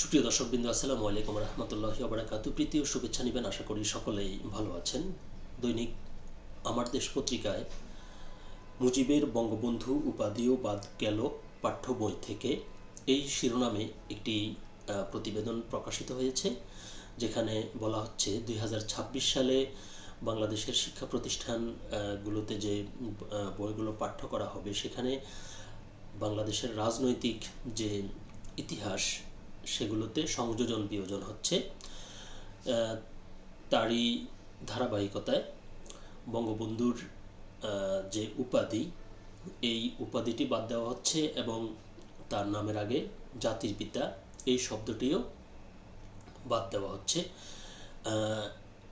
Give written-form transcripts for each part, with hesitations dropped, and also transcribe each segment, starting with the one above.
সুপ্রিয় দর্শকবৃন্দ, আসসালামু আলাইকুম রহমতুল্লাহি ওয়া বারাকাতুহু। প্রীতি ও শুভেচ্ছা নেবেন, আশা করি সকলেই ভালো আছেন। দৈনিক আমার দেশ পত্রিকায় মুজিবের বঙ্গবন্ধু উপাধিও বাদ গেল পাঠ্য বই থেকে, এই শিরোনামে একটি প্রতিবেদন প্রকাশিত হয়েছে, যেখানে বলা হচ্ছে 2026 সালে বাংলাদেশের শিক্ষা প্রতিষ্ঠানগুলোতে যে বইগুলো পাঠ্য করা হবে, সেখানে বাংলাদেশের রাজনৈতিক যে ইতিহাস সেগুলোতে সংযোজন বিয়োজন হচ্ছে। তারই ধারাবাহিকতায় বঙ্গবন্ধুর যে উপাধি, এই উপাধিটি বাদ দেওয়া হচ্ছে এবং তার নামের আগে জাতির পিতা এই শব্দটিও বাদ দেওয়া হচ্ছে।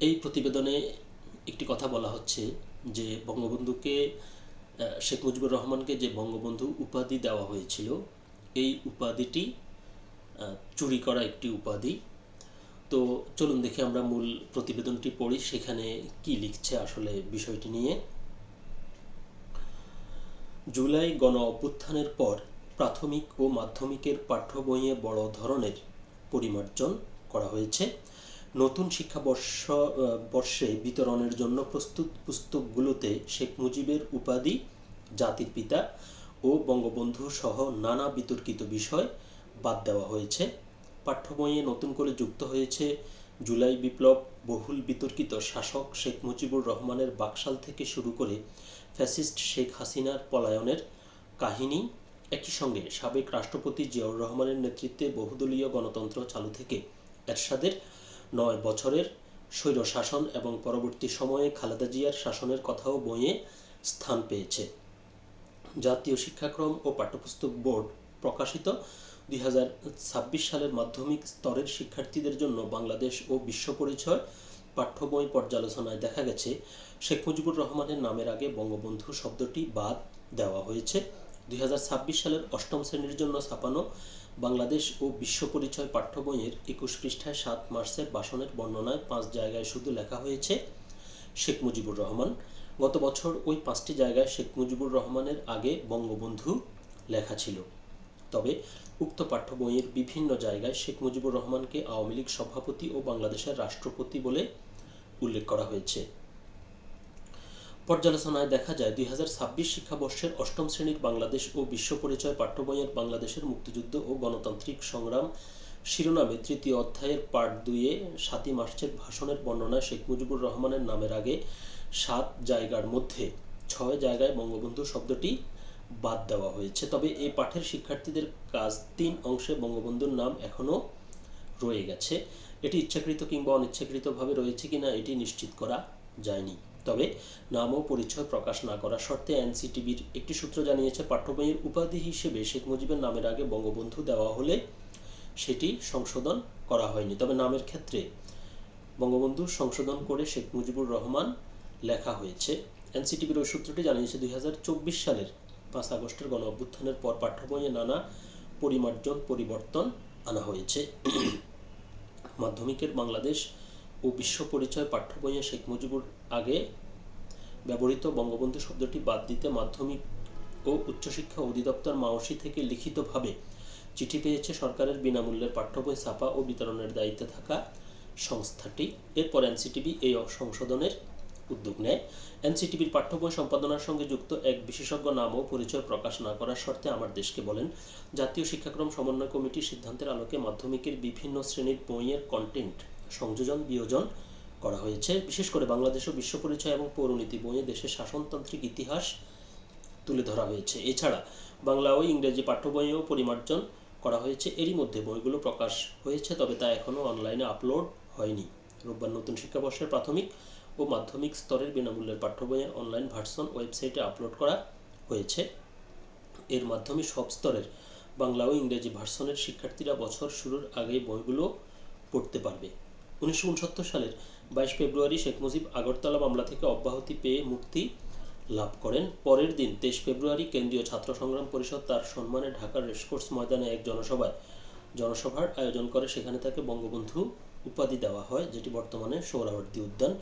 এই প্রতিবেদনে একটি কথা বলা হচ্ছে যে বঙ্গবন্ধুকে, শেখ মুজিবুর রহমানকে যে বঙ্গবন্ধু উপাধি দেওয়া হয়েছিল, এই উপাধিটি চুরি করা একটি উপাধি। তো চলুন দেখে আমরা মূল প্রতিবেদনটি পড়ি, সেখানে কি লিখছে আসলে বিষয়টি নিয়ে। জুলাই গণ অভ্যুত্থানের পর প্রাথমিক ও মাধ্যমিকের পাঠ্য বইয়ে বড় ধরনের পরিমার্জন করা হয়েছে। নতুন শিক্ষাবর্ষে বিতরণের জন্য প্রস্তুত পুস্তকগুলোতে শেখ মুজিবের উপাধি, জাতির পিতা ও বঙ্গবন্ধু সহ নানা বিতর্কিত বিষয় বাদ দেওয়া হয়েছে। পাঠ্য বইয়ে নতুন করে যুক্ত হয়েছে জুলাই বিপ্লব, বহুল বিতর্কিত শাসক শেখ মুজিবুর রহমানের বাকশাল থেকে শুরু করে ফ্যাসিস্ট শেখ হাসিনার পলায়নের কাহিনী। একই সঙ্গে সাবেক রাষ্ট্রপতি জিয়াউর রহমানের নেতৃত্বে বহুদলীয় গণতন্ত্র চালু থেকে এরশাদের 9 বছরের স্বৈরশাসন এবং পরবর্তী সময়ে খালেদা জিয়ার শাসনের কথাও বইয়ে স্থান পেয়েছে। জাতীয় শিক্ষাক্রম ও পাঠ্যপুস্তক বোর্ড প্রকাশিত 2026 সালের মাধ্যমিক স্তরের শিক্ষার্থীদের জন্য বাংলাদেশ ও বিশ্ব পরিচয় পাঠ্য বই পর্যালোচনায় দেখা গেছে শেখ মুজিবুর রহমানের নামের আগে বঙ্গবন্ধু শব্দটি বাদ দেওয়া হয়েছে। 2026 সালের অষ্টম শ্রেণীর জন্য ছাপানো বাংলাদেশ ও বিশ্ব পরিচয় পাঠ্য বইয়ের 21 পৃষ্ঠায় 7 মার্চের ভাষণের বর্ণনায় 5 জায়গায় শুধু লেখা হয়েছে শেখ মুজিবুর রহমান। গত বছর ওই 5টি জায়গায় শেখ মুজিবুর রহমানের আগে বঙ্গবন্ধু লেখা ছিল। তবে উক্ত পাঠ্য বইয়ের বিভিন্ন জায়গায় শেখ মুজিবুর রহমানকে আওয়ামী লীগ সভাপতি ও বাংলাদেশের রাষ্ট্রপতি বলে উল্লেখ করা হয়েছে। পর্যালোচনায় দেখা যায় 2026 শিক্ষাবর্ষের অষ্টম শ্রেণীর বাংলাদেশ ও বিশ্ব পরিচয় পাঠ্য বইয়ের বাংলাদেশের মুক্তিযুদ্ধ ও গণতান্ত্রিক সংগ্রাম শিরোনামে 3য় অধ্যায়ের পার্ট 2-এ 7 মার্চের ভাষণের বর্ণনায় শেখ মুজিবুর রহমানের নামের আগে 7 জায়গার মধ্যে 6 জায়গায় বঙ্গবন্ধু শব্দটি বাদ দেওয়া হয়েছে। তবে এই পাঠের শিক্ষার্থীদের কাজ 3 অংশে বঙ্গবন্ধুর নাম এখনও রয়ে গেছে। এটি ইচ্ছাকৃত কিংবা অনিচ্ছাকৃতভাবে রয়েছে কিনা এটি নিশ্চিত করা যায়নি। তবে নাম ও পরিচয় প্রকাশ না করার শর্তে এনসিটিবির একটি সূত্র জানিয়েছে, পাঠ্য বইয়ের উপাধি হিসেবে শেখ মুজিবের নামের আগে বঙ্গবন্ধু দেওয়া হলে সেটি সংশোধন করা হয়নি। তবে নামের ক্ষেত্রে বঙ্গবন্ধু সংশোধন করে শেখ মুজিবুর রহমান লেখা হয়েছে। এনসিটিবির ওই সূত্রটি জানিয়েছে 2024 সালের 5 আগস্টের গণ অভ্যুত্থানের পর পাঠ্য বইয়ে নানা পরিবর্তন আনা হয়েছে। মাধ্যমিকের বাংলাদেশ ও বিশ্ব পরিচয় পাঠ্য বইয়ে শেখ মুজিবুর আগে ব্যবহৃত বঙ্গবন্ধু শব্দটি বাদ দিতে মাধ্যমিক ও উচ্চশিক্ষা অধিদপ্তর মাওসি থেকে লিখিতভাবে চিঠি পেয়েছে সরকারের বিনামূল্যের পাঠ্য বই ছাপা ও বিতরণের দায়িত্বে থাকা সংস্থাটি। এরপর এনসিটিবি এই সংশোধনের উদ্যোগ নেয়। এনসিটিবির পাঠ্য বই সম্পাদনার সঙ্গে যুক্ত এক বিশেষজ্ঞ নাম ও পরিচয় প্রকাশ না করার শর্তে আমার দেশকে বলেন, জাতীয় শিক্ষাক্রম সমন্বয় কমিটির সিদ্ধান্তের আলোকে মাধ্যমিকের বিভিন্ন শ্রেণীর বইয়ের কন্টেন্ট সংযোজন বিয়োজন করা হয়েছে। বিশেষ করে বাংলাদেশ ও বিশ্ব পরিচয় এবং পৌরনীতি বইয়ে দেশের শাসনতান্ত্রিক ইতিহাস তুলে ধরা হয়েছে। এছাড়া বাংলা ও ইংরেজি পাঠ্য বইয়েও পরিমার্জন করা হয়েছে। এরই মধ্যে বইগুলো প্রকাশ হয়েছে, তবে তা এখনও অনলাইনে আপলোড হয়নি। রোববার নতুন শিক্ষাবর্ষের প্রাথমিক ও মাধ্যমিক স্তরের বিনামূল্যের পাঠ্য বইয়ের অনলাইন ভার্সন ওয়েবসাইটে আপলোড করা হয়েছে। এর মাধ্যমে সব স্তরের বাংলা ও ইংরেজি ভার্সনের শিক্ষার্থীরা বছর শুরুর আগেই বইগুলো পড়তে পারবে। 1969 সালের 22 ফেব্রুয়ারি শেখ মুজিব আগরতলা মামলা থেকে অব্যাহতি পেয়ে মুক্তি লাভ করেন। পরের দিন 23 ফেব্রুয়ারি কেন্দ্রীয় ছাত্র সংগ্রাম পরিষদ তার সম্মানে ঢাকার রেসকোর্স ময়দানে এক জনসভার আয়োজন করে। সেখানে তাকে বঙ্গবন্ধু উপাধি দেওয়া হয়, যেটি বর্তমানে সোহরাওয়ার্দী উদ্যান।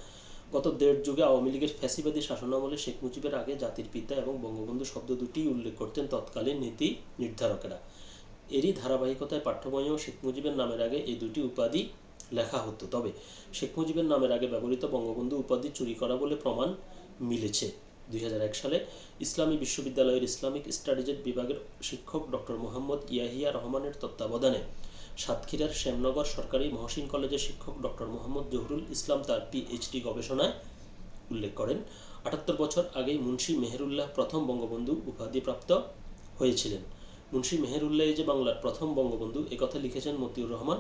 গত 1.5 যুগে আওয়ামী লীগের ফ্যাসিবাদী শাসনামলে শেখ মুজিবের আগে জাতির পিতা এবং বঙ্গবন্ধু শব্দ দুটিই উল্লেখ করতেন তৎকালীন নীতি নির্ধারকেরা। এরই ধারাবাহিকতায় পাঠ্য বইয়েও শেখ মুজিবের নামের আগে এই দুটি উপাধি লেখা হতো। তবে শেখ মুজিবের নামের আগে ব্যবহৃত বঙ্গবন্ধু উপাধি চুরি করা বলে প্রমাণ মিলেছে। 2001 সালে ইসলামী বিশ্ববিদ্যালয়ের ইসলামিক স্টাডিজের বিভাগের শিক্ষক ডক্টর মোহাম্মদ ইয়াহিয়া রহমানের তত্ত্বাবধানে সাতক্ষীরার শ্যামনগর সরকারি মহসিন কলেজের শিক্ষক ডক্টর মোহাম্মদ জহুরুল ইসলাম তার পিএইচডি গবেষণায় উল্লেখ করেন, 78 বছর আগেই মুন্সি মেহেরুল্লাহ প্রথম বঙ্গবন্ধু উপাধিপ্রাপ্ত হয়েছিলেন। মুন্সি মেহেরুল্লাহ যে বাংলার প্রথম বঙ্গবন্ধু একথা লিখেছেন মতিউর রহমান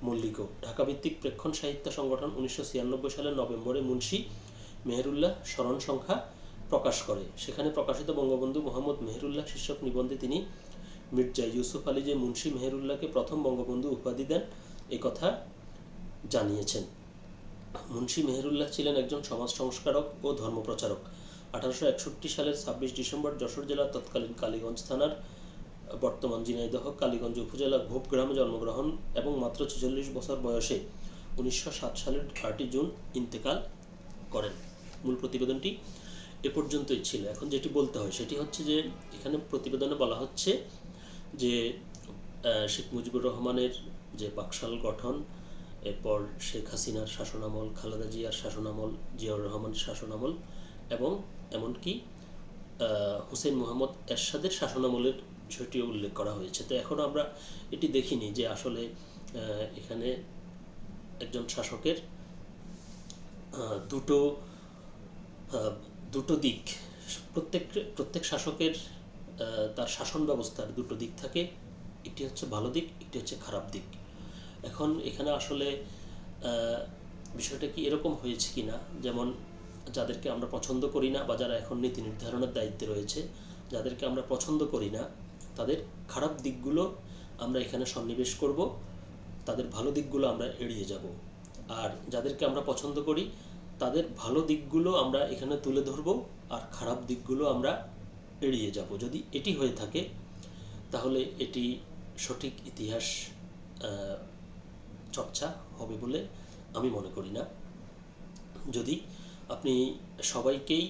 মল্লিকও। ঢাকাভিত্তিক প্রেক্ষণ সাহিত্য সংগঠন 1996 সালের নভেম্বরে মুন্সি মেহেরুল্লাহ স্মরণ সংখ্যা প্রকাশ করে। সেখানে প্রকাশিত বঙ্গবন্ধু মোহাম্মদ মেহেরুল্লাহ শীর্ষক নিবন্ধে তিনি মির্জা ইউসুফ আলী যে মুন্সি মেহেরুল্লাহকে প্রথম বঙ্গবন্ধু উপাধি দেন একথা জানিয়েছেন। মুন্সি মেহেরুল্লাহ ছিলেন একজন সমাজ সংস্কারক ও ধর্মপ্রচারক। 1861 সালের 26 ডিসেম্বর যশোর জেলার তৎকালীন কালীগঞ্জ থানার বর্তমান ঝিনাইদহ কালীগঞ্জ উপজেলা ঘোপ গ্রামে জন্মগ্রহণ এবং মাত্র 46 বছর বয়সে 1907 সালের 8 জুন ইন্তেকাল করেন। মূল প্রতিবেদনটি এ পর্যন্তই ছিল। এখন যেটি বলতে হয় সেটি হচ্ছে যে এখানে প্রতিবেদনে বলা হচ্ছে যে শেখ মুজিবুর রহমানের যে বাকশাল গঠন, এরপর শেখ হাসিনার শাসনামল, খালেদা জিয়ার শাসনামল, জিয়াউর রহমানের শাসনামল এবং এমনকি হুসেইন মোহাম্মদ এরশাদের শাসনামলের বিষয়টিও উল্লেখ করা হয়েছে। তো এখন আমরা এটি দেখিনি যে আসলে এখানে একজন শাসকের দুটো দিক, প্রত্যেক শাসকের তার শাসন ব্যবস্থার দুটো দিক থাকে। একটি হচ্ছে ভালো দিক, একটি হচ্ছে খারাপ দিক। এখন এখানে আসলে বিষয়টা কি এরকম হয়েছে কি না, যেমন যাদেরকে আমরা পছন্দ করি না বা যারা এখন নীতি নির্ধারণের দায়িত্বে রয়েছে, যাদেরকে আমরা পছন্দ করি না তাদের খারাপ দিকগুলো আমরা এখানে সন্নিবেশ করব, তাদের ভালো দিকগুলো আমরা এড়িয়ে যাব। আর যাদেরকে আমরা পছন্দ করি তাদের ভালো দিকগুলো আমরা এখানে তুলে ধরব আর খারাপ দিকগুলো আমরা এড়িয়ে যাব। যদি এটি হয়ে থাকে তাহলে এটি সঠিক ইতিহাস চর্চা হবে বলে আমি মনে করি না। যদি আপনি সবাইকেই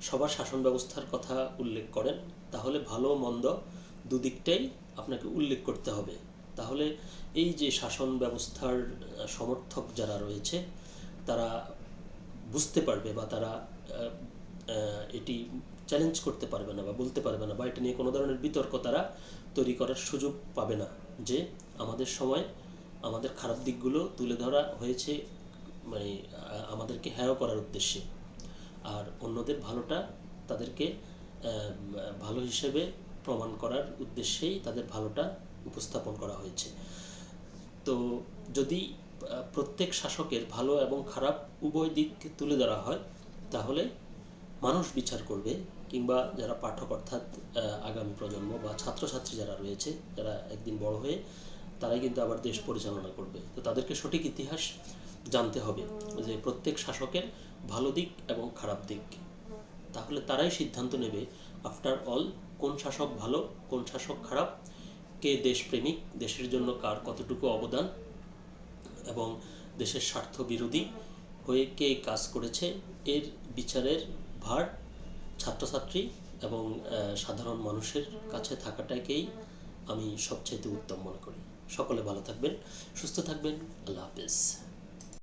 সবার শাসন ব্যবস্থার কথা উল্লেখ করেন তাহলে ভালো মন্দ দুদিকটাই আপনাকে উল্লেখ করতে হবে। তাহলে এই যে শাসন ব্যবস্থার সমর্থক যারা রয়েছে তারা বুঝতে পারবে বা তারা এটি চ্যালেঞ্জ করতে পারবে না বা বলতে পারবে না বা এটা নিয়ে কোনো ধরনের বিতর্ক তারা তৈরি করার সুযোগ পাবে না যে আমাদের সময় আমাদের খারাপ দিকগুলো তুলে ধরা হয়েছে মানে আমাদেরকে হেয় করার উদ্দেশ্যে, আর অন্যদের ভালোটা তাদেরকে ভালো হিসেবে প্রমাণ করার উদ্দেশ্যেই তাদের ভালোটা উপস্থাপন করা হয়েছে। তো যদি প্রত্যেক শাসকের ভালো এবং খারাপ উভয় দিক তুলে ধরা হয় তাহলে মানুষ বিচার করবে, কিংবা যারা পাঠক অর্থাৎ আগামী প্রজন্ম বা ছাত্রছাত্রী যারা রয়েছে যারা একদিন বড় হয়ে তারাই কিন্তু আবার দেশ পরিচালনা করবে। তো তাদেরকে সঠিক ইতিহাস জানতে হবে যে প্রত্যেক শাসকের ভালো দিক এবং খারাপ দিক, তাহলে তারাই সিদ্ধান্ত নেবে আফটার অল কোন শাসক ভালো কোন শাসক খারাপ, কে দেশপ্রেমিক, দেশের জন্য কার কতটুকু অবদান এবং দেশের স্বার্থ বিরোধী হয়ে কে কাজ করেছে, এর বিচারের ভার ছাত্রছাত্রী এবং সাধারণ মানুষের কাছে থাকাটাকেই আমি সবচেয়ে উত্তম মনে করি। সকলে ভালো থাকবেন, সুস্থ থাকবেন, আল্লাহ হাফেজ।